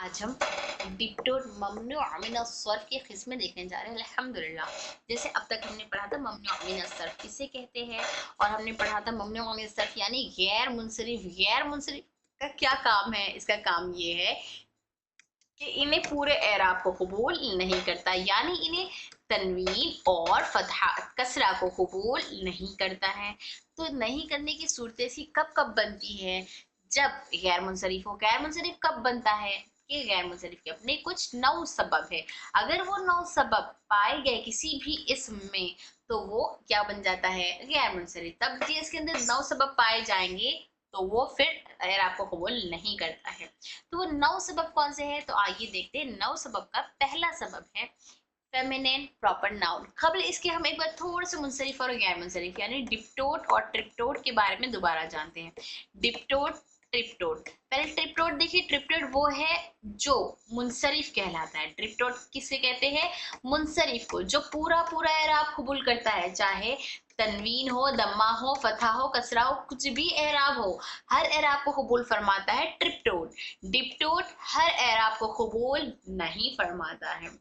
आज हम डिप्टोड ममनू मिन सर्फ की किस्में देखने जा रहे हैं अल्हम्दुलिल्लाह। जैसे अब तक हमने पढ़ा था ममनू मिन सर्फ किसे कहते हैं, और हमने पढ़ा था ममनू मिन सर्फ यानी गैर मुनसरिफ। गैर मुनसरिफ का क्या काम है? इसका काम ये है कि इन्हें पूरे एराब को कबूल नहीं करता, यानी इन्हें तनवीन और फतहा कसरा को कबूल नहीं करता है। तो नहीं करने की सूरत सी कब कब बनती है? जब गैर मुनसरिफ हो। गैर मुनसरिफ कब बनता है? कि गैर मुनसरिफ के अपने कुछ नौ सबब है। अगर वो नौ सबब पाए गए किसी भी इसम में तो वो क्या बन जाता है? गैर मुनसरिफ। तब इसके अंदर नौ सबब पाए जाएंगे तो वो फिर एराब को कबूल नहीं करता है। तो वो नौ सबब कौन से हैं? तो आइए देखते हैं। नौ सबब का पहला सबब है फेमिनिन प्रॉपर नाउन। कबल इसके हम एक बार थोड़ा सा मुनसरिफ और गैर मुनसरिफ यानी डिप्टोड और ट्रिप्टोड के बारे में दोबारा जानते हैं। डिप्टोड, ट्रिप्टोड। पहले ट्रिप्टोड देखिए। ट्रिप्टोड वो है जो मुनसरिफ कहलाता है। ट्रिप्टोड किसे कहते हैं? मुनसरिफ को, जो पूरा पूरा एराब कबूल करता है, चाहे तनवीन हो, दम्मा हो, फतहा हो, कसरा हो, कुछ भी एराब हो, हर एराब को कबूल फरमाता है ट्रिप्टोड। डिप्टोड हर एराब को कबूल नहीं फरमाता है।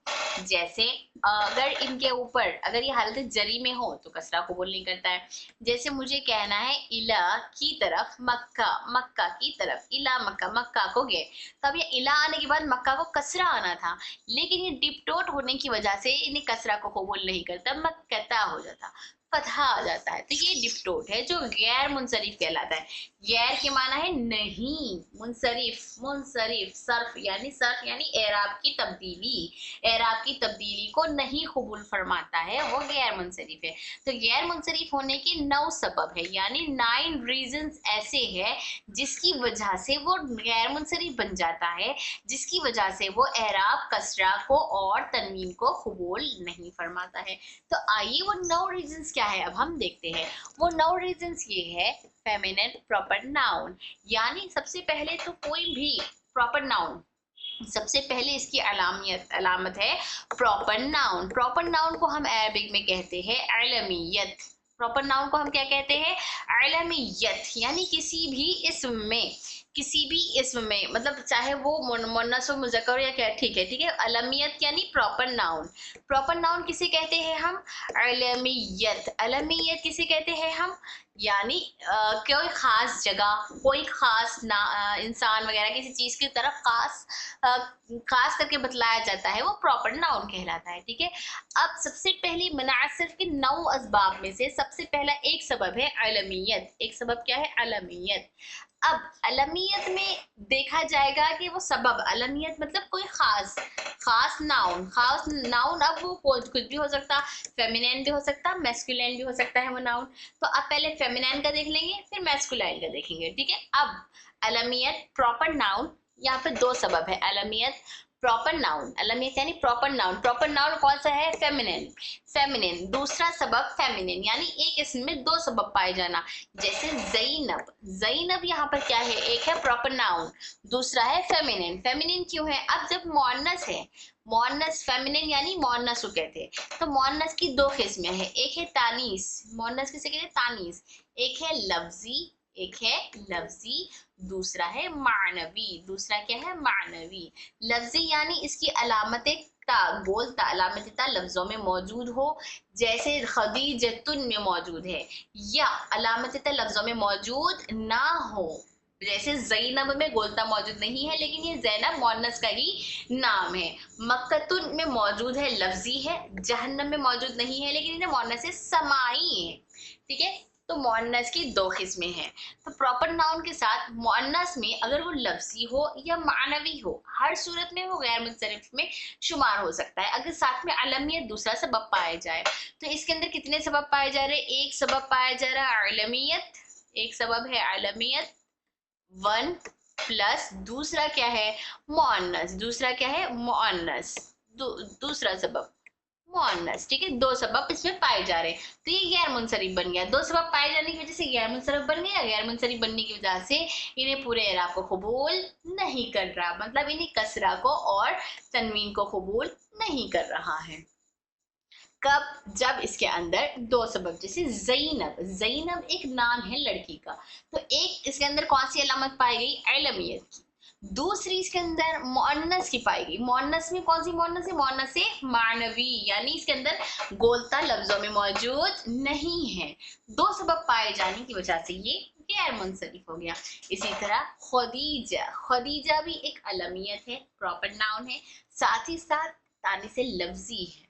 जैसे अगर इनके ऊपर अगर ये हालत जरी में हो तो कसरा कबूल नहीं करता है। जैसे मुझे कहना है इला की तरफ मक्का, मक्का की तरफ, इला मक्का, मक्का को गए। तो अब ये इला आने के बाद मक्का को कसरा आना था, लेकिन ये डिप्टोड होने की वजह से इन्हें कसरा को कबूल नहीं करता, मक्कता हो जाता, फतहा आ जाता है। तो ये डिप्टोड है जो गैर मुनसरिफ कहलाता है। गैर के माना है नहीं, मुनसरिफ, मुनसरिफ सर्फ यानी एराब की तब्दीली, एराब की तब्दीली को नहीं कबूल फरमाता है, वो गैर मुनसरिफ है। तो गैर मुनसरिफ होने के 9 सबब है, यानी 9 रीजंस ऐसे हैं जिसकी वजह से वो गैर मुनसरिफ बन जाता है, जिसकी वजह से वो एराब कसरा को और तनवीन को कबूल नहीं फरमाता है। तो आइए वो 9 रीजंस क्या है अब हम देखते हैं। वो 9 रीजंस ये है फेमिनिन प्रॉपर नाउन, यानी सबसे पहले तो कोई भी प्रॉपर नाउन, सबसे पहले इसकी अलामत है प्रॉपर नाउन। प्रॉपर नाउन को हम अरबिक में कहते हैं अलमियत। प्रॉपर नाउन को हम क्या कहते हैं? अलमियत। यानी किसी भी इसम में, किसी भी इसम में, मतलब चाहे वो मुन्नस हो, मुज़क्कर या क्या, ठीक है, ठीक है। अलमियत यानी प्रॉपर नाउन। प्रॉपर नाउन किसे कहते हैं हम? अलमियत। अलमियत किसे कहते हैं हम? यानी कोई खास जगह, कोई खास इंसान वगैरह किसी चीज की तरफ खास करके बतलाया जाता है, वो प्रॉपर नाउन कहलाता है। ठीक है। अब सबसे पहली मुनासिब के 9 असबाब में से सबसे पहला एक सबब है अलमियत। एक सबब क्या है? अलमियत। अब अलमियत में देखा जाएगा कि वो सबब, अलमियत मतलब कोई खास खास नाउन, खास नाउन। अब वो कुछ भी हो सकता, फेमिनिन भी हो सकता, मैस्कुलिन भी हो सकता है वो नाउन। तो अब पहले फेमिनिन का देख लेंगे, फिर मैस्कुलाइन का देखेंगे। ठीक है। अब अलमियत प्रॉपर नाउन, यहाँ पे 2 सबब है। अलमियत प्रॉपर नाउन, अलमियत यानी प्रॉपर नाउन। प्रॉपर नाउन कौन सा है? फेमिनिन। फेमिनिन। दूसरा सबब फेमिनिन, यानी एक इसम में 2 सबब पाए जाना। जैसे जैनब, जैनब यहाँ पर क्या है? एक है प्रॉपर नाउन, दूसरा है फेमिनिन। फेमिनिन क्यों है? अब जब मुअन्नस है, मुअन्नस फेमिनिन यानी मुअन्नस को कहते हैं, तो मुअन्नस की 2 किस्में हैं। एक है तानीस, मुअन्नस किसे कहते हैं? तानीस। एक है लफ्जी, एक है लफ्जी, दूसरा है मानवी। दूसरा क्या है? मानवी। लफ्जी यानी इसकी अलामतें बोलता, अलामत लफ्जों में मौजूद हो, जैसे खदीजतुन में मौजूद है, या अलामत लफ्जों में मौजूद ना हो, जैसे जैनब में गोलता मौजूद नहीं है लेकिन ये जैनब मुअन्नस का ही नाम है। मक्कतुन में मौजूद है, लफ्जी है। जहन्नम में मौजूद नहीं है लेकिन इन्हें मुअन्नस से समाई है। ठीक है। तो मुअन्नस की 2 किस्में हैं। तो प्रॉपर नाउन के साथ मुअन्नस में अगर वो लफ्जी हो या मानवी हो, हर सूरत में वो गैर मुनसरिफ में शुमार हो सकता है। अगर साथ में अलमियत दूसरा सबब पाया जाए, तो इसके अंदर कितने सबब पाए जा रहे हैं? एक सबब पाया जा रहा है अलमियत, एक सबब है अलमियत 1 प्लस दूसरा क्या है? मुअन्नस। दूसरा क्या है? मुअन्नस। दूसरा सबब मुअन्नस। ठीक है। 2 सबब इसमें पाए जा रहे हैं, तो ये गैर मुनसरिफ बन गया। 2 सबब पाए जाने की वजह से गैर मुनसरिफ बन गया। गैर मुनसरिफ बनने की वजह से इन्हें पूरे एराब को कबूल नहीं कर रहा, मतलब इन्हें कसरा को और तनवीन को कबूल नहीं कर रहा है। कब? जब इसके अंदर 2 सबब, जैसे जैनब, जैनब एक नाम है लड़की का, तो एक इसके अंदर कौन सी अलामत पाई गई? अलमियत की। दूसरी इसके अंदर मुअन्नस की पाएगी। मुअन्नस में कौन सी मुअन्नस है? मुअन्नस मानवी, यानी इसके अंदर गोलता लफ्जों में मौजूद नहीं है। दो सबब पाए जाने की वजह से ये गैर मुंसरिफ हो गया। इसी तरह खदीजा, खदीजा भी एक अलमियत है, प्रॉपर नाउन है, साथ ही साथ तानी से लफ्जी है,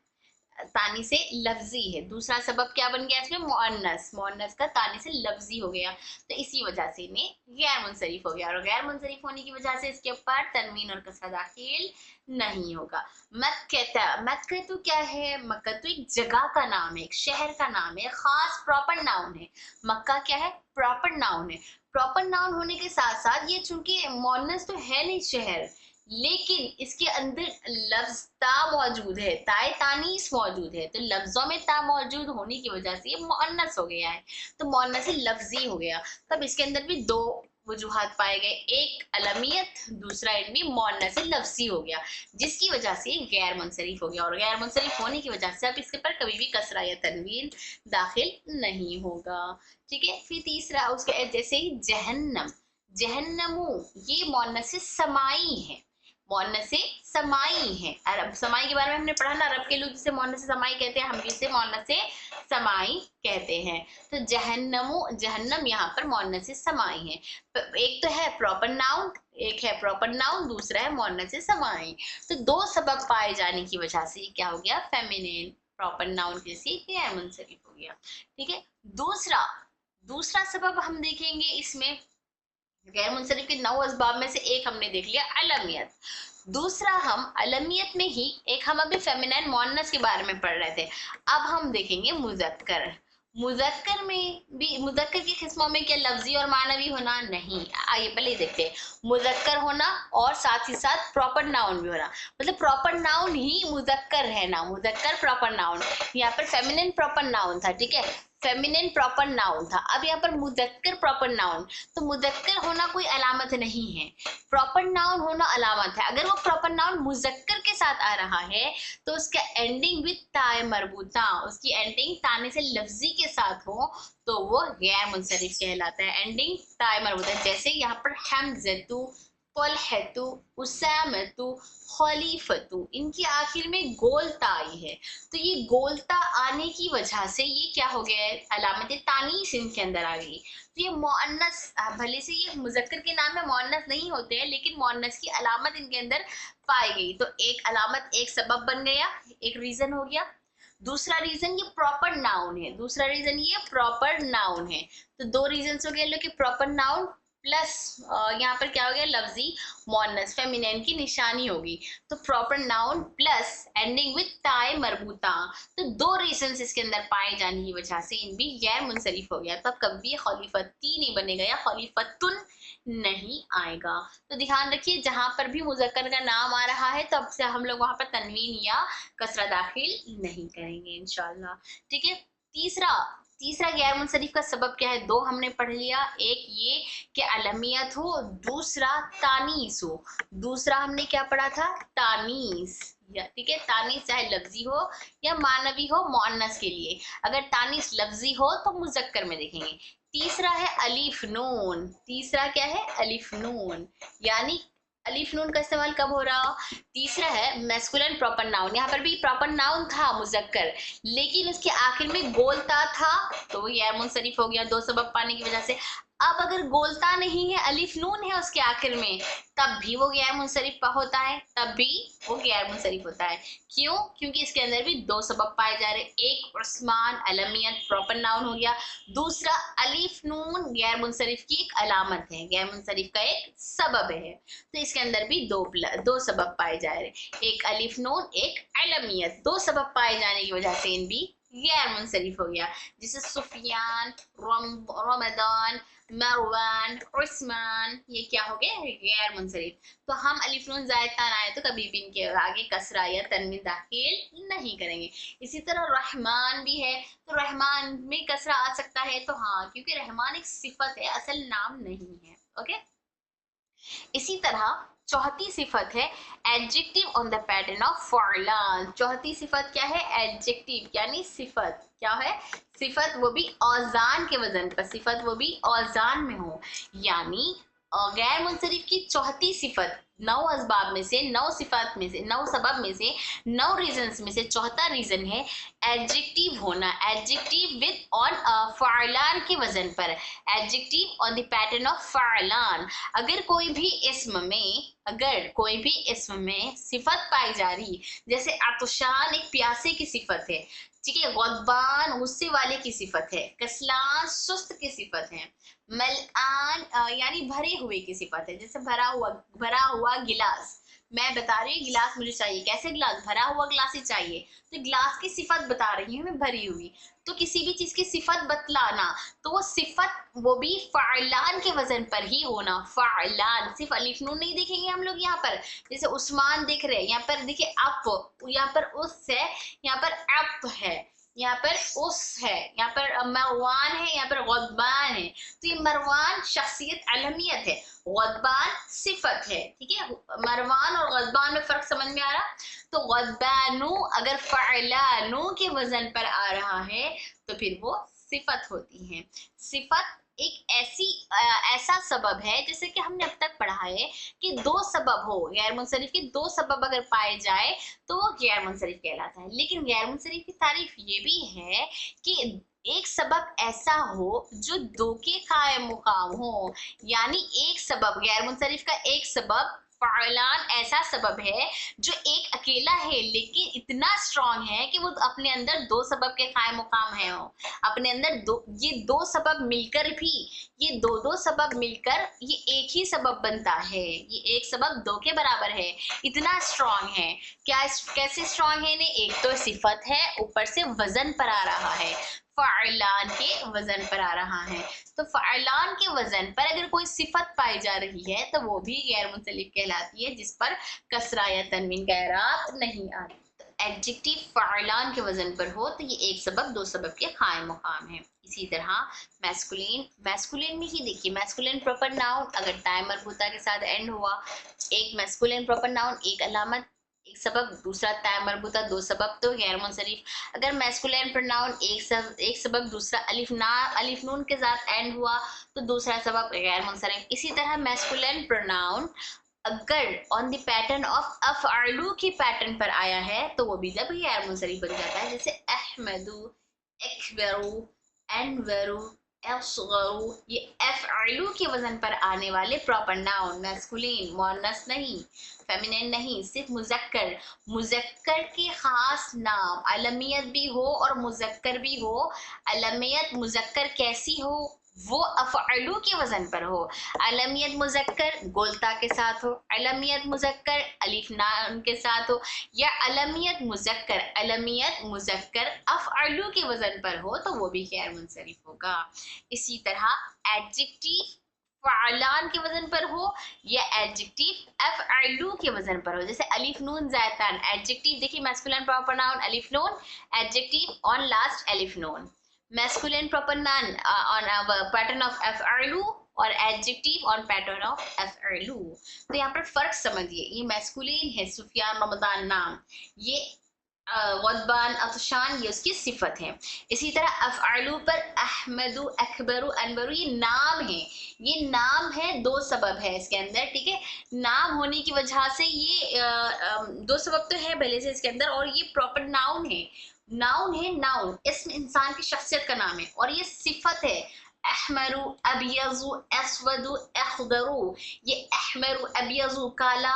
तानी से लफ्जी है। दूसरा सबब क्या बन गया इसमें? मुअन्नस, मुअन्नस का तानी से लफ्जी हो गया, तो इसी वजह से इन्हें गैर मुंसरिफ हो गया, और गैर मुंसरिफ होने की वजह से इसके ऊपर तनवीन और कसरा दाखिल नहीं होगा। मक्का, मक्का तो क्या है? मक्का तो एक जगह का नाम है, एक शहर का नाम है, खास प्रॉपर नाउन है। मक्का क्या है? प्रॉपर नाउन है। प्रॉपर नाउन होने के साथ साथ ये चूंकि मुअन्नस तो है नहीं शहर, लेकिन इसके अंदर लफ्ज ता मौजूद है, ताए तानीस मौजूद है, तो लफ्जों में ता मौजूद होने की वजह से ये मुअन्नस हो गया है, तो मुअन्नस लफ्जी हो गया। तब इसके अंदर भी दो वजूहात पाए गए, एक अलमियत, दूसरा इनमें मुअन्नस लफ्जी हो गया, जिसकी वजह से गैर मुंसरिफ हो गया, और गैर मुंसरिफ होने की वजह से अब इसके पर कभी भी कसरा या तनवीन दाखिल नहीं होगा। ठीक है, फिर तीसरा उसके जैसे ही जहन्नम, जहन्नमू, ये मुअन्नस समाई है, मुअन्नस समाई है। अरब समाई के बारे में हमने पढ़ा ना, अरब के लोग जिसे मुअन्नस समाई कहते हैं, हम भी इसे मुअन्नस समाई कहते हैं। तो जहन्नमु, जहन्नम यहाँ पर मुअन्नस समाई है। एक तो है प्रॉपर नाउन, एक है प्रॉपर नाउन, दूसरा है मुअन्नस समाई। तो दो सबब पाए जाने की वजह से क्या हो गया? फेमिनिन प्रॉपर नाउन जैसे गैर मुंसरिफ हो गया। ठीक है, दूसरा दूसरा सबब हम देखेंगे इसमें, गैर मुंसरिफ के 9 असबाब में से एक हमने देख लिया अलमियत। दूसरा हम अलमियत में ही एक, हम अभी फेमिनाइन मुअन्नस के बारे में पढ़ रहे थे, अब हम देखेंगे मुजक्कर। मुजक्कर में भी, मुजक्कर की किस्मों में क्या लफ्जी और मानवी होना? नहीं। आइए पहले देखते हैं, मुजक्कर होना और साथ ही साथ प्रॉपर नाउन भी होना, मतलब प्रॉपर नाउन ही मुजक्कर है ना, मुजक्कर प्रॉपर नाउन, यहाँ पर फेमिनिन प्रॉपर नाउन था, ठीक है, फेमिनिन प्रॉपर नाउन था। अब यहाँ पर मुजक्कर प्रॉपर नाउन, तो मुजक्कर होना कोई अलामत नहीं है, प्रॉपर नाउन होना अलामत है। अगर वो प्रॉपर नाउन मुजक्कर के साथ आ रहा है तो उसका एंडिंग विद ताए मरबूता, उसकी एंडिंग ताने से लफ्जी के साथ हो तो वो गैर मुंसरिफ कहलाता है, एंडिंग ताए मरबूता। जैसे यहाँ पर हमज़तु, तलहतु, उसामतु, खलीफतु, इनकी आखिर में गोलता आई है, तो ये गोलता आने की वजह से ये क्या हो गया है? अलामत तानीस इनके अंदर आ गई। तो ये मुअन्नस, भले से ये मुजक्कर के नाम में मुअन्नस नहीं होते हैं, लेकिन मुअन्नस की अलामत इनके अंदर पाई गई, तो एक अलामत, एक सबब बन गया, एक रीजन हो गया। दूसरा रीजन ये प्रॉपर नाउन है, दूसरा रीजन ये प्रॉपर नाउन है, तो दो रीजन हो गए, कि प्रॉपर नाउन प्लस यहाँ पर क्या हो गया? लफ्जी मुअन्नस, फेमिनिन की निशानी होगी, तो proper noun plus ending with ताए मरबूता, तो दो रीजंस इसके अंदर पाए जाने की वजह से इन भी गैर मुंसरिफ हो गया, तब कभी खलीफती नहीं बनेगा या खलीफतुन नहीं आएगा। तो ध्यान रखिए, जहां पर भी मुजक्कर का नाम आ रहा है तब से हम लोग वहां पर तनवीन या कसरा दाखिल नहीं करेंगे इंशाल्लाह। ठीक है, तीसरा तीसरा गैर मुंसरिफ का सबब क्या है? दो हमने पढ़ लिया, एक ये कि अलमियत हो, दूसरा तानीस हो। दूसरा हमने क्या पढ़ा था? तानीस, ठीक है, तानीस चाहे लफ्जी हो या मानवी हो मुअन्नस के लिए, अगर तानीस लफ्जी हो तो मुजक्कर में देखेंगे। तीसरा है अलिफ नून, तीसरा क्या है? अलिफ नून, यानी अलिफ नून का इस्तेमाल कब हो रहा? तीसरा है मैस्कुलिन प्रॉपर नाउन, यहाँ पर भी प्रॉपर नाउन था मुजक्कर, लेकिन उसके आखिर में गोलता था तो वो गैर मुंसरिफ हो गया, दो सबब पाने की वजह से। अब अगर गोलता नहीं है, अलिफ नून है उसके आखिर में, तब भी वो गैर मुंसरिफ होता है, तब भी वो गैर मुंसरिफ होता है। क्यों? क्योंकि इसके अंदर भी दो सबब पाए जा रहे, एक उस्मान अलमियत प्रॉपर नाउन हो गया, दूसरा अलिफ नून गैर मुंसरिफ की एक अलामत है, गैर मुंसरिफ का एक सबब है, तो इसके अंदर भी दो सबब पाए जा रहे, एक अलिफ नून एक अलमियत, दो सबब पाए जाने की वजह से इन भी गैर मुंसरिफ हो गया। जैसे सुफियान, रमदान, मरवान, उस्मान, ये क्या हो गए? गैर मुंसरिफ। तो हम अलिफ नून ज़ायदान आए तो कभी भी इनके आगे कसरा या तनवीन दाखिल नहीं करेंगे। इसी तरह रहमान भी है, तो रहमान में कसरा आ सकता है, तो हाँ, क्योंकि रहमान एक सिफत है, असल नाम नहीं है। ओके, इसी तरह चौथी सिफत है adjective on the pattern of फअलान। चौथी सिफत क्या है? एडजेक्टिव, यानी सिफत। क्या है? सिफत, वो भी औजान के वजन पर, सिफत वो भी औजान में हो, यानी गैर मुंसरिफ की चौथी सिफत, 9 असबाब में से, 9 सिफात में से, 9 सबब में से, 9 रीजंस में से चौथा रीजन है एडजेक्टिव होना। एडजेक्टिव विद ऑन फ़अलान के वजन पर, adjective on the pattern of फ़अलान। अगर कोई भी इसम में सिफत पाई जा रही, जैसे आतशान एक प्यासे की सिफत है, ठीक है, गद्बान गुस्से वाले की सिफत है, कसलान सुस्त की सिफत है, मलआन यानी भरे हुए की सिफत है, जैसे भरा हुआ गिलास, मैं बता रही हूँ गिलास मुझे चाहिए, कैसे गिलास, भरा हुआ गिलास ही चाहिए, तो गिलास की सिफत बता रही हूँ मैं, भरी हुई। तो किसी भी चीज की सिफत बतलाना, तो वो सिफत वो भी फ़अलान के वजन पर ही होना। फ़अलान, सिर्फ अलिफ नून नहीं देखेंगे हम लोग यहाँ पर, जैसे उस्मान देख रहे हैं, यहाँ पर देखिए अप, यहाँ पर उस है, यहाँ पर अप है, यहाँ पर उस है, यहाँ पर मरवान है, यहाँ पर गद्बान है। तो ये मरवान शख्सियत अलमियत है, गद्बान सिफत है, ठीक है। मरवान और गद्बान में फर्क समझ में आ रहा? तो गद्बानु अगर फ़अलानु के वजन पर आ रहा है तो फिर वो सिफत होती है। सिफत एक ऐसा सबब है, जैसे कि हमने अब तक पढ़ा है कि 2 सबब हो, गैर मुंसरिफ के 2 सबब अगर पाए जाए तो वो गैर मुंसरिफ कहलाता है। लेकिन गैर मुंसरिफ की तारीफ ये भी है कि एक सबब ऐसा हो जो 2 के कायम मुकाम हो, यानी एक सबब, गैर मुंसरिफ का एक सबब फ़अलान ऐसा सबब है जो एक अकेला है लेकिन इतना स्ट्रांग है कि वो अपने अंदर 2 सबब के कायम मुकाम है, हो अपने अंदर ये 2 सबब मिलकर भी, ये दो सबब मिलकर ये एक ही सबब बनता है, ये एक सबब 2 के बराबर है, इतना स्ट्रांग है। कैसे स्ट्रांग है ने, एक तो सिफत है, ऊपर से वजन पर आ रहा है, फ़अलान के वजन पर आ रहा है। तो फ़अलान के वजन पर अगर कोई सिफत पाई जा रही है तो वो भी गैर मुंसलिफ कहलाती है, जिस पर कसरा या तनवीन का एराब नहीं आता। एडजेक्टिव फ़अलान के वजन पर हो तो ये एक सबब 2 सबब के कायम मुकाम है। इसी तरह मैस्कुलिन में ही देखिए, मैस्कुलिन प्रॉपर नाउन अगर टाइम मरबूता के साथ एंड हुआ, एक मैस्कुलिन प्रॉपर नाउन, एक अलामत, एक सबब, दूसरा ताय मरबूता, 2 सबब, तो गैर मुंसरिफ। अगर मैस्कुलिन प्रोनाउन एक सबब, दूसरा अलिफ नून के साथ एंड हुआ तो दूसरा सबब गैर मुंसरिफ। इसी तरह मैस्कुलिन प्रोनाउन अगर ऑन द पैटर्न ऑफ अफ़अलू के पैटर्न पर आया है तो वो भी जब गैर मुंसरिफ बन जाता है, जैसे अहमदू, अकबरू, अनवरू, असगरू, ये अफ़अलू के वजन पर आने वाले प्रॉपर नाउन, मैस्कुलिन, मुअन्नस नहीं, फेमिनिन नहीं, सिर्फ मुज़क्कर। मुज़क्कर के खास नाम, अलमियत भी हो और मुज़क्कर भी हो, अलमियत मुज़क्कर कैसी हो, वो अफ़अलू के वजन पर हो। अलमियत मुज़क्कर गोलता के साथ हो, अलमियत मुज़क्कर अलिफ नाम के साथ हो, या अलमियत मुज़क्कर अफ़अलू के वजन पर हो तो वो भी गैर मुंसरिफ होगा। इसी तरह एडजेक्टिव फ़अलान के वजन पर हो या एडजेक्टिव अफ़अलू के वजन पर हो, जैसे अलिफ नून ज़ैतान, एडजेक्टिव देखिए मैस्कुलिन प्रॉपर नाउन अलिफ नून, एडजेक्टिव ऑन लास्ट अलिफ नून, masculine proper noun on pattern of अफ़अलू और एडजेक्टिव ऑन पैटर्न ऑफ अफ़अलू। तो यहाँ पर फर्क समझिए, ये मैस्कुलिन है, सुफियान रमदान नाम, ये गद्बान अतशान ये उसकी सिफत है। इसी तरह अफ़अलू पर अहमदु, अकबरू, अनवरू ये नाम है, ये नाम है, 2 सबब है इसके अंदर, ठीक है। नाम होने की वजह से ये 2 सबब तो है भले से इसके अंदर, और ये प्रॉपर नाउन है, नाउन इसमें इंसान की शख्सियत का नाम है, और ये सिफत है। अहमरू, अबियजु, अस्वदु, अखदरू, ये अहमरू, अबियजु काला,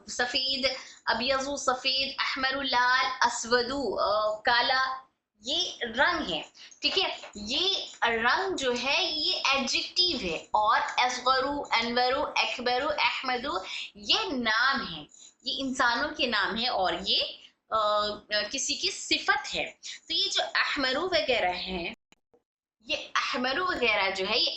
सफेद, अबियजु सफेद, अहमरू लाल, अस्वदु काला, ये रंग है, ठीक है। ये रंग जो है ये एडजेक्टिव है, और असगरू, अनवरू, अकबरू, अहमदू ये नाम है, ये इंसानों के नाम है और ये किसी की सिफत है। तो ये जो अहमरू वगैरह हैं, ये अहमरू वगैरह जो है ये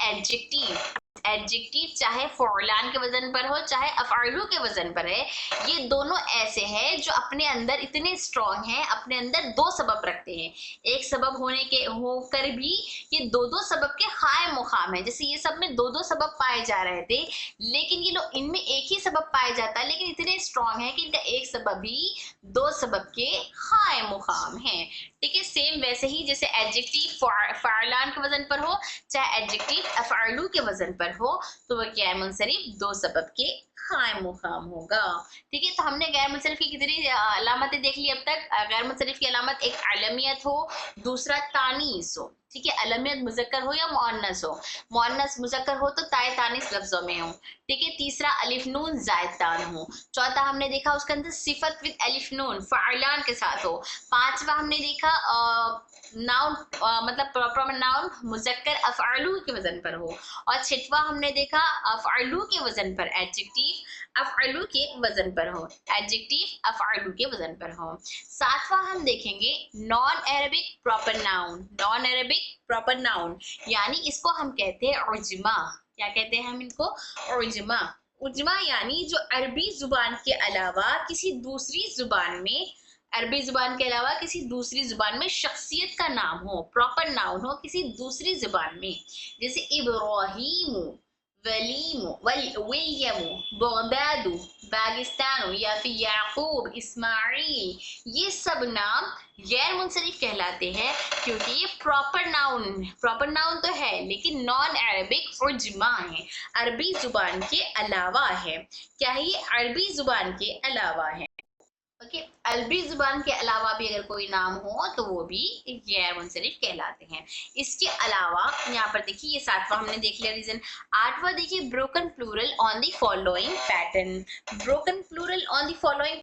एडजेक्टिव चाहे फ़अलान के वजन पर हो चाहे अफ़अलू के वजन पर है, ये दोनों ऐसे हैं जो अपने अंदर इतने स्ट्रॉन्ग हैं, अपने अंदर 2 सबब रखते हैं, एक सबब होकर भी ये 2 सबब के कायम मुकाम है। जैसे ये सब में 2 सबब पाए जा रहे थे, लेकिन ये लोग इनमें एक ही सबब पाया जाता है, लेकिन इतने स्ट्रॉन्ग है कि इनका एक सबब भी 2 सबब के कायम मुकाम है। ठीक है, सेम वैसे ही जैसे एडजेक्टिव फ़ाइलान के वजन पर हो चाहे एडजेक्टिव अफ़अलू के वजन पर हो तो वह क्या है मुनसरिफ दो सबब के खायम मुकाम होगा। ठीक है, तो हमने गैर मुनसरिफ की कितनी अलामतें देख ली अब तक। गैर मुनसरिफ की अलामत एक अलमियत हो, दूसरा तानीस हो। ठीक है, अलमियत मुज़क्कर हो या मुअन्नस हो, मुअन्नस मुज़क्कर हो तो ताए तानीस लफ्जों में हो। ठीक है, तीसरा अलिफ नून जायद तान हो। चौथा हमने देखा उसके अंदर सिफत विद अलिफ नून फ़ाइलान के साथ हो। पांचवा हमने देखा नाउन मतलब प्रॉपर नाउन मुज़क्कर अफ़अलू के वजन पर हो। और छठवा हमने देखा अफ़अलू के वजन पर एडजेक्टिव अफ़अलू के वजन पर हो, एडजेक्टिव अफ़अलू के वजन पर हो। सातवां हम देखेंगे non Arabic proper noun, non Arabic proper noun यानी इसको हम कहते हैं उज्मा। क्या कहते हैं हम इनको? उज्मा। उज्मा यानी जो अरबी जुबान के अलावा किसी दूसरी जुबान में, अरबी जुबान के अलावा किसी दूसरी जुबान में शख्सियत का नाम हो, प्रॉपर नाउन हो किसी दूसरी जुबान में, जैसे इब्राहीम, वलीम, विलियम, बगदादू, पाकिस्तान या फिर याकूब, इस्माइल, ये सब नाम गैर मुनसरिफ कहलाते हैं क्योंकि ये प्रॉपर नाउन तो है लेकिन नॉन अरबिक उज्मा है, अरबी जुबान के अलावा है। क्या है ये? अरबी जुबान के अलावा है। ओके, अरबी जुबान के अलावा भी अगर कोई नाम हो तो वो भी गैर मुनसरिफ कहलाते हैं। इसके अलावा यहाँ पर देखिए ये सातवां हमने देख लिया रीजन। आठवां देखिए broken plural on the following pattern. Broken plural on the following,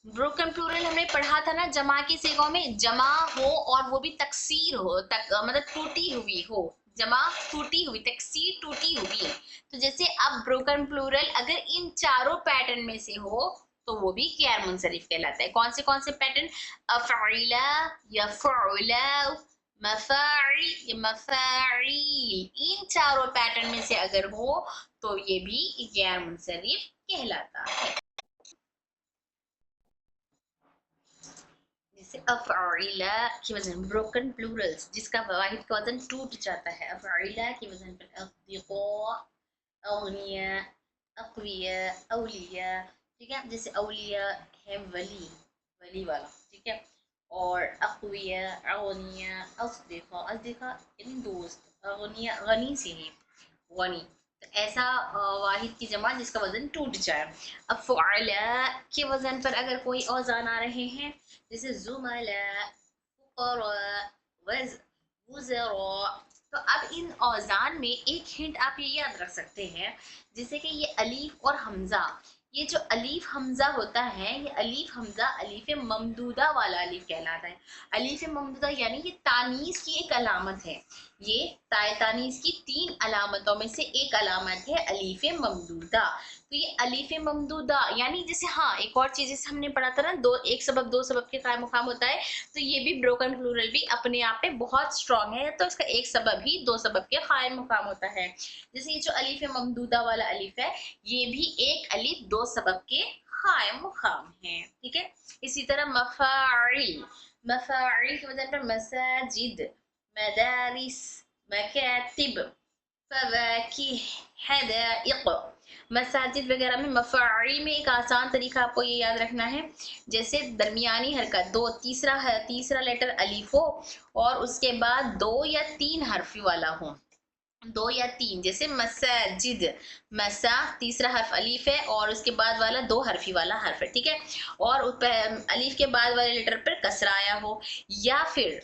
broken plural हमने पढ़ा था ना जमा की सिगों में, जमा हो और वो भी तकसीर हो, मतलब टूटी हुई हो, जमा टूटी हुई, तकसीर टूटी हुई। तो जैसे अब ब्रोकन प्लूरल अगर इन चारों पैटर्न में से हो तो वो भी गैर मुनसरिफ कहलाता है। कौन से पैटर्न? अफ़इला, यफ़उला, मफ़ाइल, मफ़ाइल, इन चारों पैटर्न में से अगर हो तो ये भी गैर मुनसरिफ कहलाता है। जैसे अफ़इला की वजन ब्रोकन प्लूरल्स जिसका वाहिद का वजन टूट जाता है, अफ़इला की वजन पर अक़दिक़ा, अग़निया, अक़विया, औलिया। ठीक है, जैसे औलिया है वली, वली वाला। ठीक है, और अक़विया, अग़निया, अस्दिक़ा, अस्दिक़ा यानी दोस्त, अग़निया गनी से है, गनी। तो ऐसा वाहिद की जमा जिसका वजन टूट जाए। अब फ़ुअला के वजन पर अगर कोई औज़ान आ रहे हैं जैसे ज़ुमला, फ़ुक़रा, वुज़रा, तो अब इन औज़ान में एक हिंट आप ये याद रख सकते हैं जैसे कि ये अलीफ और हमज़ा, ये जो अलीफ हमज़ा होता है ये अलीफ हमज़ा अलीफ ममदूदा वाला अलीफ कहलाता है। अलीफ ममदूदा यानी ये तानीस की एक अलामत है, ये ताए तानीस की 3 अलामतों में से एक अलामत है अलीफ ममदूदा। तो ये अलीफ ममदूदा यानी जैसे हाँ एक और चीज जैसे हमने पढ़ा था ना एक सबब दो सबब के कायम मुकाम होता है, तो ये भी ब्रोकन प्लूरल भी अपने आप में बहुत स्ट्रॉन्ग है, तो इसका एक सबब ही दो सबब के कायम मुकाम होता है। जैसे ये जो अलीफ ममदूदा वाला अलीफ है ये भी एक अलीफ दो सबब के कायम मुकाम है। ठीक है, इसी तरह मफाइल, मफाइल की वजह पर मसाजिद, मदारिस, मकातिब, फवाकिह, हदाइक। मसाजिद वगैरह में मफ़ाइल में एक आसान तरीका आपको ये याद रखना है, जैसे दरमियानी हरकत दो, तीसरा लेटर अलीफ हो और उसके बाद 2 या 3 हर्फी वाला हो, 2 या 3, जैसे मसाजिद, मसा तीसरा हर्फ अलीफ है और उसके बाद वाला 2 हर्फी वाला हर्फ है। ठीक है, और अलीफ के बाद वाले लेटर पर कसरा आया हो या फिर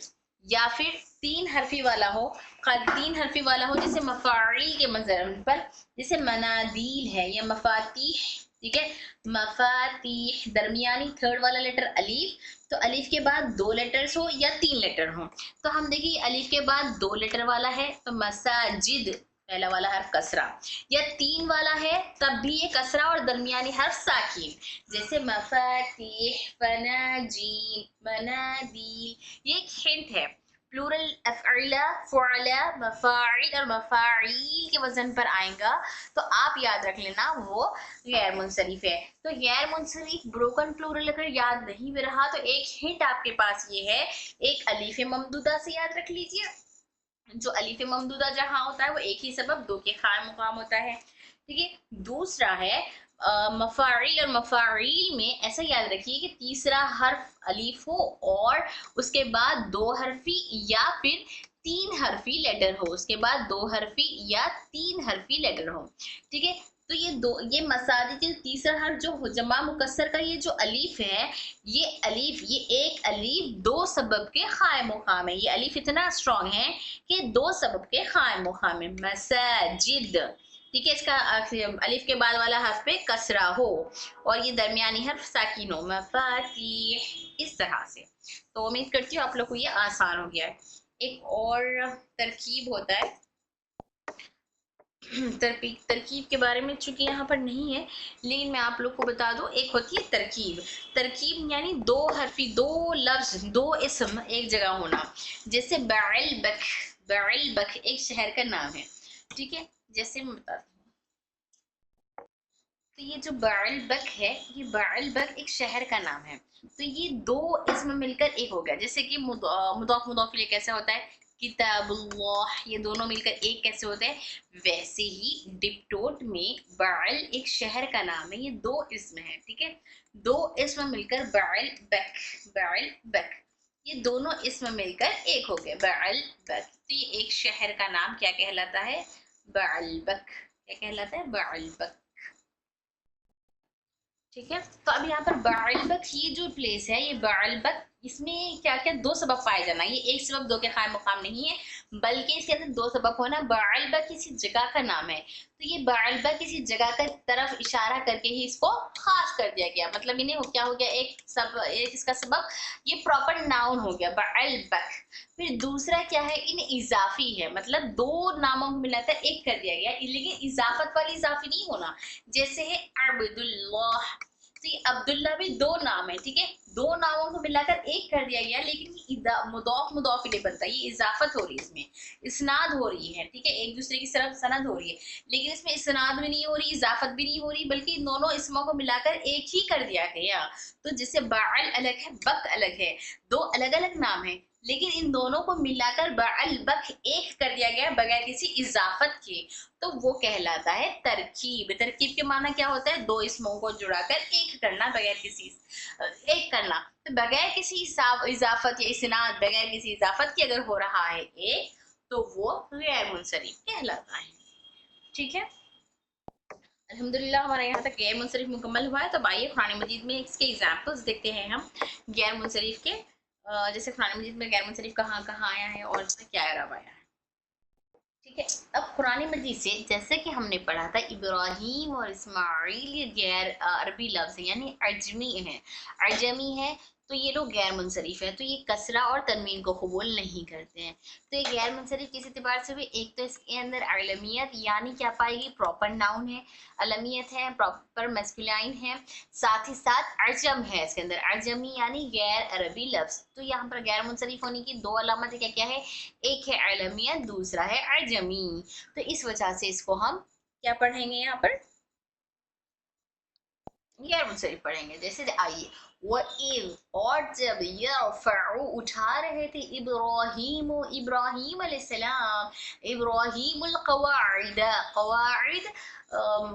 3 हर्फी वाला हो, 3 हर्फी वाला हो जैसे मफ़ाइल के मज़र पर, जैसे मनादील है या मफातीह। ठीक है, मफातीह दरमियानी थर्ड वाला लेटर अलीफ, तो अलीफ के बाद 2 लेटर्स हो या 3 लेटर हो, तो हम देखिए अलीफ के बाद 2 लेटर वाला है तो मसाजिद पहला वाला हर्फ कसरा, या 3 वाला है तब भी ये कसरा और दरमियानी हर्फ साकिन, जैसे मफातीह, फनाजीन, मनादील। ये एक हिंट है, प्लूरल अफ़इला, फ़ुअला, मफ़ाइल और मफ़ाइल के वजन पर आएगा तो आप याद रख लेना वो गैर मुनसरिफ है। तो गैर मुनसरिफ ब्रोकन प्लूरल अगर याद नहीं भी रहा तो एक हिंट आपके पास ये है, एक अलीफ ममदूदा से याद रख लीजिए, जो अलीफ ममदूदा जहां होता है वो एक ही सबब दो के कायम मुकाम होता है। ठीक है, दूसरा है मफ़ाइल और मफ़ाइल में ऐसा याद रखिए कि तीसरा हर्फ अलीफ हो और उसके बाद दो हरफी या फिर तीन हरफी लेटर हो, उसके बाद दो हरफी या तीन हरफी लेटर हो। ठीक है, तो ये दो, ये मसादी के तीसरा हर्फ जो जमा मुकस्सर का ये जो अलीफ है, ये अलीफ, ये एक अलीफ दो सबब के कायम मुकाम है। ये अलीफ इतना स्ट्रॉन्ग है कि दो सबब के कायम मुकाम है। मसाजिद, ठीक है, इसका अलिफ के बाद वाला हर्फ पे कसरा हो और ये दरमियानी हर्फ साकिन हो। मफातीह, इस तरह से। तो उम्मीद करती हूँ आप लोग को ये आसान हो गया है। एक और तरकीब होता है, तरकीब के बारे में चूंकि यहाँ पर नहीं है लेकिन मैं आप लोग को बता दूं, एक होती है तरकीब। तरकीब यानी दो हरफी, दो लफ्ज, दो इसम एक जगह होना। जैसे बैल बक, बैल बक एक शहर का नाम है। ठीक है, जैसे मैं बताती हूँ, तो ये जो बैल बक है, ये बैल बक एक शहर का नाम है। तो ये दो इसम मिलकर एक हो गया। जैसे कि मुदाफ मुदाफ इलैह कैसे होता है, किताबुल्लाह, ये दोनों मिलकर एक कैसे होते हैं, वैसे ही डिप्टोट में बैल एक शहर का नाम है, ये दो इसम है। ठीक है, दो इसम मिलकर बैल बक, बैल बक, ये दोनों इसम मिलकर एक हो गए बैल बक। तो ये एक शहर का नाम क्या कहलाता है, बैल बक। क्या कहलाता है, बैल बक। ठीक है, तो अब यहाँ पर बालबक, ये जो प्लेस है, ये बालबक, इसमें क्या क्या दो सबब पाए जाना। ये एक सबब दो के कायम मुकाम नहीं है, बल्कि इसके अंदर दो सबब होना। बालबक किसी जगह का नाम है, तो ये बालबक किसी जगह का तरफ इशारा करके ही इसको खास कर दिया गया। मतलब इन्हें क्या हो गया, एक सब, एक इसका सबब, ये प्रॉपर नाउन हो गया बालबक। फिर दूसरा क्या है, इन इजाफी है, मतलब दो नामों को मिलाकर एक कर दिया गया, लेकिन इजाफत वाली इजाफी नहीं होना। जैसे है अब्दुल्लाह, तो ये अब्दुल्ला भी दो नाम है। ठीक है, दो नामों को मिलाकर एक कर दिया गया, लेकिन ये मुदाफ मुदाफ इलैह बनता है, ये इजाफत हो रही है, इसमें इसनाद हो रही है। ठीक है, एक दूसरे की तरफ सनद हो रही है, लेकिन इसमें इसनाद भी नहीं हो रही, इजाफत भी नहीं हो रही, बल्कि दोनों इसमों को मिलाकर एक ही कर दिया गया। तो जैसे बाल अलग है, बक अलग है, दो अलग अलग नाम है, लेकिन इन दोनों को मिलाकर बाल बक एक कर दिया गया बगैर किसी इजाफत के, तो वो कहलाता है तरकीब। तरकीब के माना क्या होता है, दो इसमों को जुड़ाकर एक करना, बगैर किसी एक करना। तो बगैर किसी इजाफत या इसनाद, बगैर किसी इजाफत के अगर हो रहा है एक, तो वो गैर मुंसरिफ कहलाता है। ठीक है, अल्हम्दुलिल्लाह हमारा यहाँ तक गैर मुंसरिफ मुकम्मल हुआ है। तो आइए कुरान मजीद में इसके एग्जाम्पल्स देखते हैं हम गैर मुंसरिफ के। जैसे कुरान मजीद में गैर मुंसरिफ कहाँ कहाँ आया है और इसमें क्या एरब आया है। ठीक है, अब कुरान मजीद से जैसे कि हमने पढ़ा था, इब्राहीम और इस्माइल ये गैर अरबी लफ्ज़ है, यानी अजमी है, अजमी है, तो ये लोग गैर मुंसरिफ है। तो ये कसरा और तनवीन को कबूल नहीं करते हैं। तो ये गैर मुंसरिफ किस एतबार से हुए, एक तो इसके अंदर अलमियत यानी क्या पाएगी, प्रॉपर नाउन है, अलमियत है, प्रॉपर मैस्कुलाइन है, साथ ही साथ अजम है इसके अंदर, अजमी यानी गैर अरबी लफ्ज़। तो यहाँ पर गैर मुंसरिफ होने की दो अलामत क्या क्या है, एक है अलमियत, दूसरा है अजमी। तो इस वजह से इसको हम क्या पढ़ेंगे, यहाँ पर गैर मुंसरिफ पढ़ेंगे। जैसे आइए, वइज़, और जब यरफ़उ उठा रहे थे, इब्राहीम, इब्राहीम अलैहिस्सलाम, इब्राहीमुल क़वाइद, क़वाइद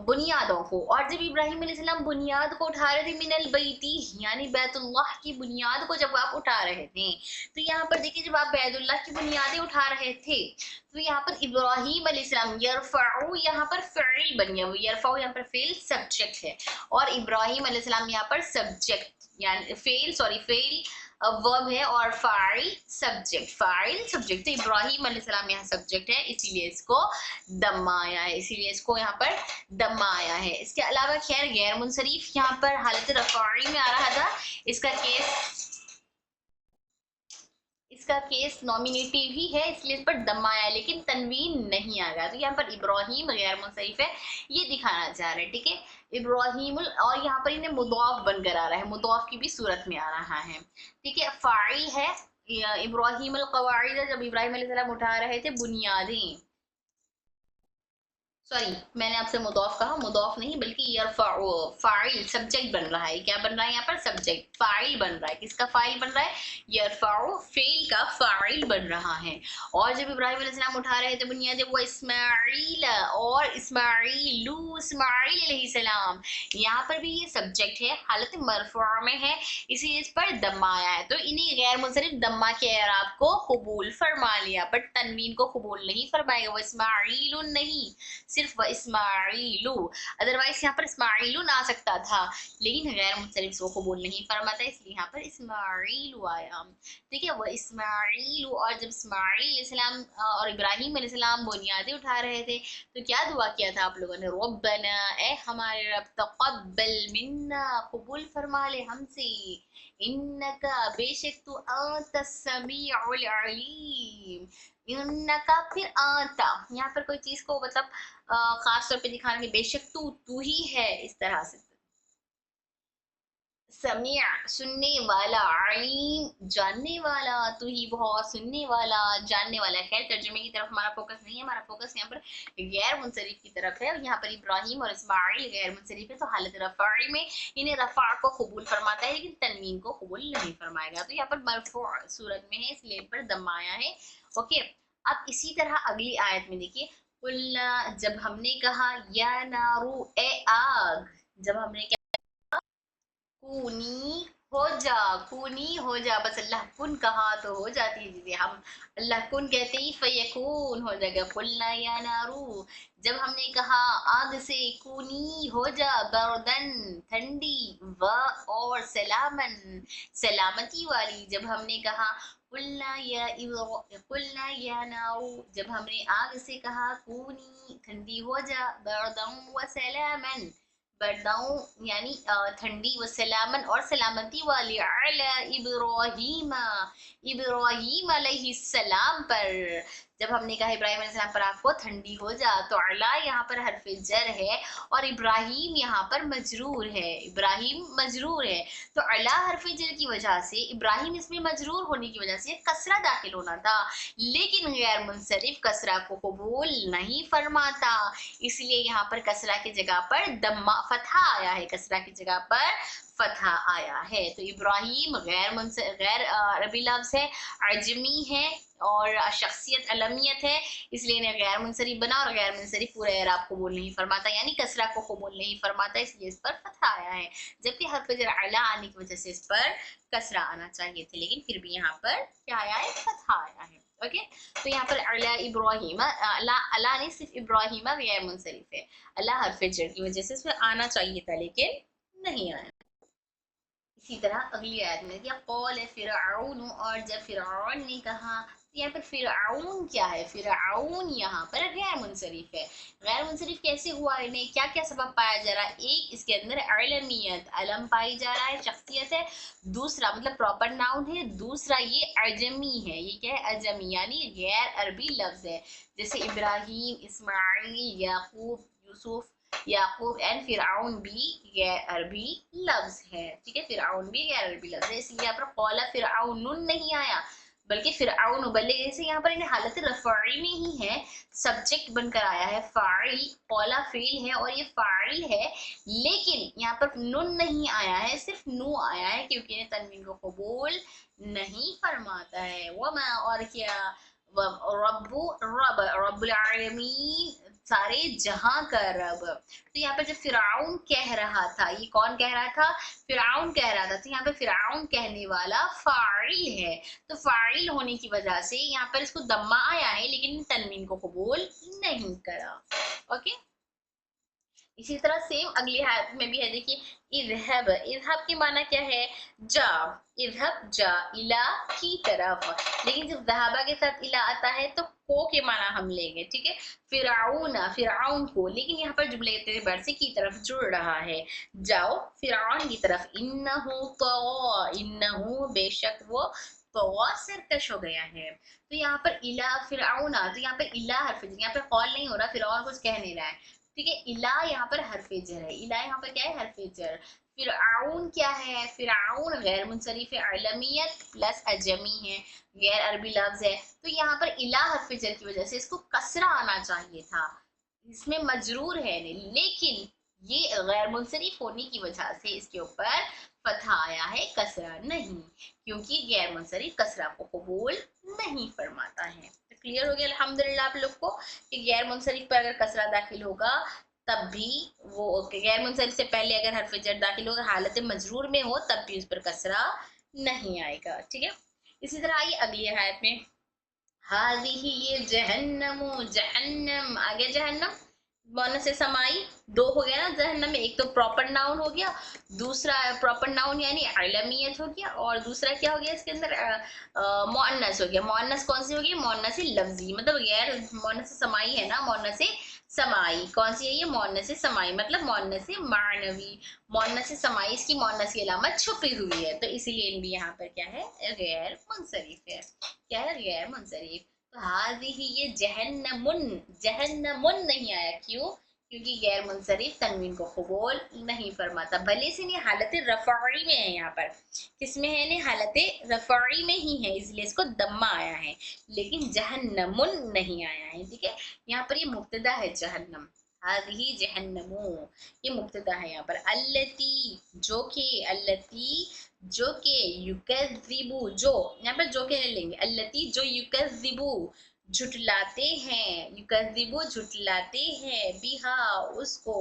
बुनियादों को, और जब इब्राहीम अलैहिस्सलाम बुनियाद को उठा रहे थे, मिनल बैती यानी बैतुल्लाह की बुनियाद को जब आप उठा रहे थे। तो यहाँ पर देखिए, जब आप बैतुल्लाह की बुनियादें उठा रहे थे, तो यहाँ पर इब्राहीम अलैहिस्सलाम, यरफ़उ यहाँ पर फ़िल बन गया, यरफ़उ यहाँ पर फ़िल सब्जेक्ट है, और इब्राहीम अलैहिस्सलाम यहाँ पर सब्जेक्ट यानी फेल, सॉरी फेल वर्ब है, और फाइल सब्जेक्ट, फाइल सब्जेक्ट। तो इब्राहीम अलैहिस्सलाम यहाँ सब्जेक्ट है, इसीलिए इसको दम्मा आया है, इसीलिए इसको यहाँ पर दम्मा आया है। इसके अलावा खैर गैर मुंसरिफ यहाँ पर हालत रफ़ाई में आ रहा था, इसका केस नॉमिनेटिव ही है, इसलिए इस पर दम्मा आया, लेकिन तनवीन नहीं आ गया। तो यहाँ पर इब्राहीम गैर मुंसरिफ है, ये दिखाना चाह रहे हैं। ठीक है, इब्राहीम, और यहाँ पर इन्हें मुदाफ बनकर आ रहा है, मुदाफ की भी सूरत में आ रहा है। ठीक है, फाइल है इब्राहीम अल क़वाइद, जब इब्राहीम अलैहिस्सलाम उठा रहे थे बुनियादें, सॉरी, मैंने आपसे मुदाफ कहा, मुदाफ नहीं बल्कि यरफअु, फाइल सब्जेक्ट बन रहा है। क्या बन रहा है यहाँ पर? सब्जेक्ट, फाइल बन रहा है। किसका फाइल बन रहा है? यरफअु, फेल का फाइल बन रहा है। और जब इब्राहिम अलैहिस्सलाम उठा रहे थे बुनियाद वो इस्माइल और इस्माइलू, इस्माइल अलैहिस्सलाम, यहाँ पर भी ये सब्जेक्ट है, हालत मरफूआ में है, इसीलिए इस पर दम्मा आया है। तो इन्हीं गैर मुंसरिफ दम्मा के एराब को कबूल फरमा लिया, बट तनवीन को कबूल नहीं फरमाएगा, वो इस्माइल नहीं, सिर्फ व इस्माइलू। अदरवाइज यहाँ पर इस्माइलू आ सकता था, लेकिन गैर मुंसरिफ को कबूल नहीं फरमाता, इसलिए यहाँ पर इस्माइलू आया। ठीक है, वह इस्माइलू। और जब इस्माइल इस्लाम और इब्राहिम अलैहिस्सलाम बुनियादें उठा रहे थे तो क्या दुआ किया था आप लोगों ने? रब्बना, ए हमारे रब, तक़ब्बल मिन्ना, कबूल फरमा ले हमसे, इन्नका, बेशक तू, अंतस समीउल अलीम। इन्नका फिर आता, यहाँ पर कोई चीज को मतलब खास तौर पे दिखाने के, बेशक तू ही है, इस तरह से। समीअ, सुनने वाला, अलीम, जानने वाला, तू ही बहुत सुनने वाला, जानने वाला। खैर, तर्जुमे की तरफ हमारा फोकस नहीं है, हमारा फोकस यहाँ पर गैर मुंसरिफ की तरफ है। यहाँ पर इब्राहिम और इस्माइल गैर मुंसरिफ है, तो हालत रफ़ा में इन्हें रफ़ा को कबूल फरमाता है, लेकिन तनवीन को कबूल नहीं फरमाएगा। तो यहाँ पर मरफू सूरत में है, इसलिए पर दम आया है। ओके, अब इसी तरह अगली आयत में देखिए, कुल्ला, जब हमने कहा, या नारू, ए आग, जब हमने कूनी, हो जा, कूनी हो जा, बस अल्लाह कुन कहा तो हो जाती है चीजें। हम अल्लाह कुन कहते ही फयकून हो जाएगा। कुलना या नारू, जब हमने कहा आग से, कूनी हो जा, बरदन, ठंडी, व और सलामन, सलामती वाली। जब हमने कहा कुलना या नारू, जब हमने आग से कहा कूनी, ठंडी हो जा, बरदन व सलामन, बरदाऊं यानी ठंडी, व सलामन और सलामती वाली, अला इब्राहीम, इब्राहीम अलैहिस्सलाम पर। जब हमने कहा इब्राहिम अलैहिस्सलाम पर आपको ठंडी हो जा, तो अला यहाँ पर हरफ जर है और इब्राहिम यहाँ पर मजरूर है, इब्राहिम मजरूर है। तो अला हरफ जर की वजह से, इब्राहिम इसमें मजरूर होने की वजह से कसरा दाखिल होना था, लेकिन गैर मुनसरिफ कसरा को कबूल नहीं फरमाता, इसलिए यहाँ पर कसरा की जगह पर दम्मा, फतहा आया है, कसरा की जगह पर फतहा आया है। तो इब्राहिम गैर अरबी लफ्ज है, अजमी है और शख्सियत अलमियत है, इसलिए इन्हें गैर मुनसरिफ बना, और गैर मुनसरिफ पूरा एराब कबूल नहीं फरमाता, यानी कसरा को कबूल नहीं फरमाता, इसलिए इस पर फतहा आया है। जबकि हरफ जर अला आने की वजह से इस पर कसरा आना चाहिए थे, लेकिन फिर भी यहाँ पर क्या आया है? फतहा आया है। ओके, तो यहाँ पर अला इब्राहिम, अला नहीं, सिर्फ इब्राहिम गैर मुनसरिफ है, अल्लाह हरफ जर की वजह से इसमें आना चाहिए था, लेकिन नहीं आया। इसी तरह अगली आयत में दिया, कौल फिरऔन, और जब फिरऔन ने कहा, तो यहाँ पर फिरऔन क्या है? फिरऔन यहाँ पर गैर मुनसरिफ है। गैर मुनसरिफ कैसे हुआ? इन्हें क्या क्या सबब पाया जा रहा है? एक, इसके अंदर अलमियत, अलम पाई जा रहा है, शख्सियत है। दूसरा मतलब प्रॉपर नाउन है। दूसरा ये अजमी है, ये क्या है? अजमी, यानी गैर अरबी लफ्ज है, जैसे इब्राहिम, इस्माइल, याकूब, यूसुफ, याकूब एंड फिरआउन भी गैर अरबी लफ्ज है। ठीक है, फिरआउन भी गैर अरबी लफ्ज है, इसलिए यहाँ पर कौला फिरआउन नहीं आया, बल्कि फिरआउन, बल्कि जैसे यहाँ पर इन्हें हालत रफ़ई में ही है, सब्जेक्ट बनकर आया है, फाइल, कौला फेल है और ये फाइल है, लेकिन यहाँ पर नुन नहीं आया है, सिर्फ नू आया है, क्योंकि इन्हें तनवीन को कबूल नहीं फरमाता है। वमा, और क्या, रब्बु, रब, रब्बुल आलमीन, सारे जहां का रब। तो यहाँ पर जब फिराउन कह रहा था, ये कौन कह रहा था? फिराउन कह रहा था, तो यहाँ पे फिराउन कहने वाला फाइल है, तो फाइल होने की वजह से यहाँ पर इसको दम्मा आया है, लेकिन तनवीन को कबूल नहीं करा। ओके, इसी तरह सेम अगली आयत में भी है, देखिए, इज़हब, इज़हब की माना क्या है? जा, इज़हब जा, इला की तरफ, लेकिन जब ज़हाबा के साथ इला आता है तो को के माना हम लेंगे। ठीक है, फिराउना, फिराउन को, लेकिन यहाँ पर जुमले एतबार से की तरफ जुड़ रहा है, जाओ फिराउन की तरफ। इन्नहु तग़ा, इन्नहु, बेशक वो, तग़ा, सरकश हो गया है। तो यहाँ पर इला फिराउना, तो यहाँ पर इला हरफ, यहाँ पे कॉल नहीं हो रहा, फिराउन कुछ कह नहीं रहा है। ठीक है, इला यहाँ पर हरफे जर है, इला यहाँ पर क्या है? हरफे जर। फिरआउन क्या है? फिरआउन गैर मुनसरिफ है, अलमियत प्लस अजमी है, गैर अरबी लफ्ज है, तो यहाँ पर इला हरफे जर की वजह से इसको कसरा आना चाहिए था, इसमें मजरूर है नहीं, लेकिन ये गैर मुंसरिफ होने की वजह से इसके ऊपर फतहा आया है, कसरा नहीं, क्योंकि गैर मुंसरिफ कसरा को कबूल नहीं फरमाता है। तो क्लियर हो गया अल्हम्दुलिल्लाह आप लोग को कि गैर मुंसरिफ पर अगर कसरा दाखिल होगा तब भी वो गैर मुंसरिफ से पहले अगर हरफ जर दाखिल होगा हालत मजरूर में हो तब भी उस पर कसरा नहीं आएगा। ठीक है, इसी तरह आइए अगली आयत में, हाज़िही ये जहन्नम, जहन्नम आगे जहन्नम मोनस से समाई, दो हो गया ना जहन्नम में, एक तो प्रॉपर नाउन हो गया, दूसरा प्रॉपर नाउन यानी अलमियत हो गया, और दूसरा क्या हो गया इसके अंदर मोअन्नस हो गया। मोअन्नस कौन सी हो गई, मोअन्नस लफ्जी, मतलब गैर मोअन्नस समाई है ना, मोअन्नस समाई कौन सी है ये, मोअन्नस समाई मतलब मोअन्नस मानवी, मोअन्नस समाई इसकी मोअन्नस की अलामत छुपी हुई है, तो इसीलिए भी यहाँ पर क्या है, गैर मुंसरिफ है। क्या है, गैर मुंसरिफ। तो हाज़िही ये जहन्नमुन, जहन्नमुन नहीं आया, क्यों, क्योंकि गैर मुंसरिफ तनवीन को कबूल नहीं फरमाता, भले से नहीं हालत रफ़ई में है, यहाँ पर किसमें है नहीं, हालत रफ़ई में ही है, इसलिए इसको दम्मा आया है, लेकिन जहन्नमुन नहीं आया है। ठीक है, यहाँ पर ये मुब्तदा है जहन्नम, हाज़िही जहन्नमु ये मुब्तदा है यहाँ पर, अल्लती जो के, अल्लती जो के, युकज़्ज़िबु जो, यहाँ पर जो के ले लेंगे, अल्लती जो युकज़्ज़िबु झुटलाते हैं, युकज़्ज़िबु झुटलाते हैं, बिहा उसको,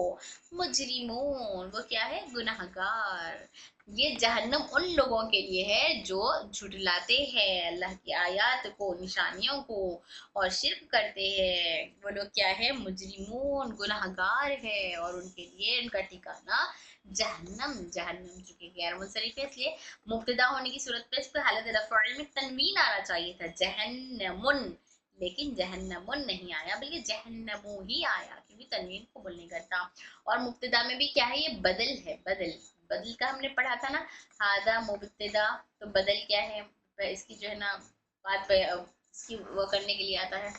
मुजरिमून वो क्या है, गुनहगार। ये जहन्नम उन लोगों के लिए है जो झुटलाते हैं अल्लाह की आयत को, निशानियों को, और शिर्क करते हैं, वो लोग क्या है, मुजरिमून गुनहगार है, और उनके लिए उनका ठिकाना जहन्नम, जहन्नम चूंकि गैर मुंसरिफ है इसलिए मुब्तदा होने की सूरत पे इस पर हालत रफ़अ में तनवीन आना चाहिए था, जहन्नमुन, लेकिन जहन्नमुन नहीं आया बल्कि जहन्नमू ही आया, क्योंकि तनवीन को बोल नहीं करता। और मुब्तदा में भी क्या है, ये बदल है, बदल, बदल का हमने पढ़ा था ना, हादा मुब्तदा, तो बदल क्या है, इसकी जो है ना बात इसकी वो करने के लिए आता है,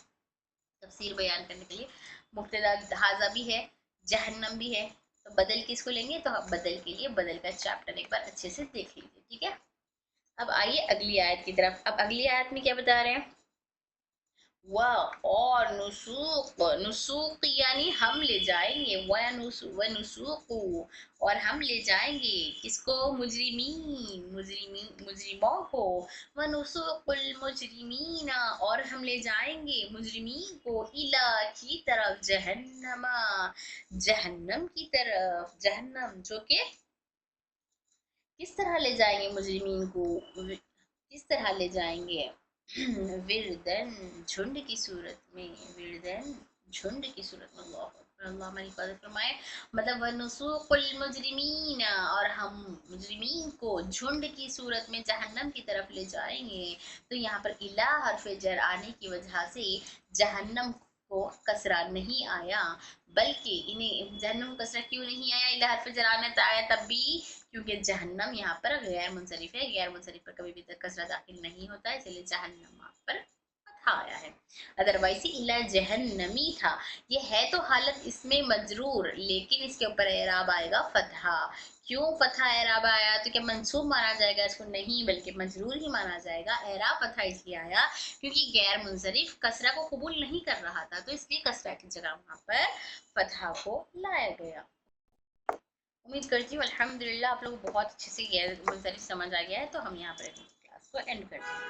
तफसीर बयान करने के लिए, मुब्तदा हाजा भी है, जहन्नम भी है, तो बदल किसको लेंगे, तो बदल के लिए बदल का चैप्टर एक बार अच्छे से देख लीजिए। ठीक है, अब आइए अगली आयत की तरफ। अब अगली आयत में क्या बता रहे हैं, व और नुसूक, नुसूक यानी हम ले जाएंगे, व नुसूकु और हम ले जाएंगे किसको, मुजरिमीन, मुजरिमीन मुजरिमों को, व नुसूकुल मुजरिमीन और हम ले जाएंगे मुजरिमीन को, इला की तरफ, जहन्नमा जहन्नम की तरफ, जहन्नम जो कि किस तरह ले जाएंगे मुजरिमीन को, किस तरह ले जाएंगे, विरदन झुंड की सूरत में, विरदन झुंड की सूरत में, अल्लाह अकबर, अल्लाह हमारी हिफाजत फरमाए, मतलब वनुसूकुल मुजरिमीन और हम मुजरिमीन को झुंड की सूरत में जहन्नम की तरफ ले जाएंगे। तो यहाँ पर इला हरफ जर आने की वजह से जहन्नम को कसरा नहीं आया, बल्कि इन्हें जहन्नम को कसरा क्यों नहीं आया, इला हरफ जर आने आया तब भी क्योंकि जहन्नम यहाँ पर गैर मुंसरिफ है, गैर मुंसरिफ पर कभी भी कसरा दाखिल नहीं होता है, इसलिए जहन्नम यहाँ पर फतहा आया है। अदरवाइज इला जहन्नमी था, ये है तो हालत इसमें मजरूर, लेकिन इसके ऊपर एराब आएगा फतहा। क्यों फतहा एराब आया, तो क्या मंसूब माना जाएगा इसको, नहीं बल्कि मजरूर ही माना जाएगा। एराब फतहा इसलिए आया क्योंकि गैर मुंसरिफ कसरा को कबूल नहीं कर रहा था, तो इसलिए कसरा की जगह वहां पर फतहा को लाया गया। उम्मीद करती हूँ अल्हम्दुलिल्लाह आप लोग बहुत अच्छे से गैर मुंसरिफ समझ आ गया है, तो हम यहाँ पर क्लास को एंड करते हैं।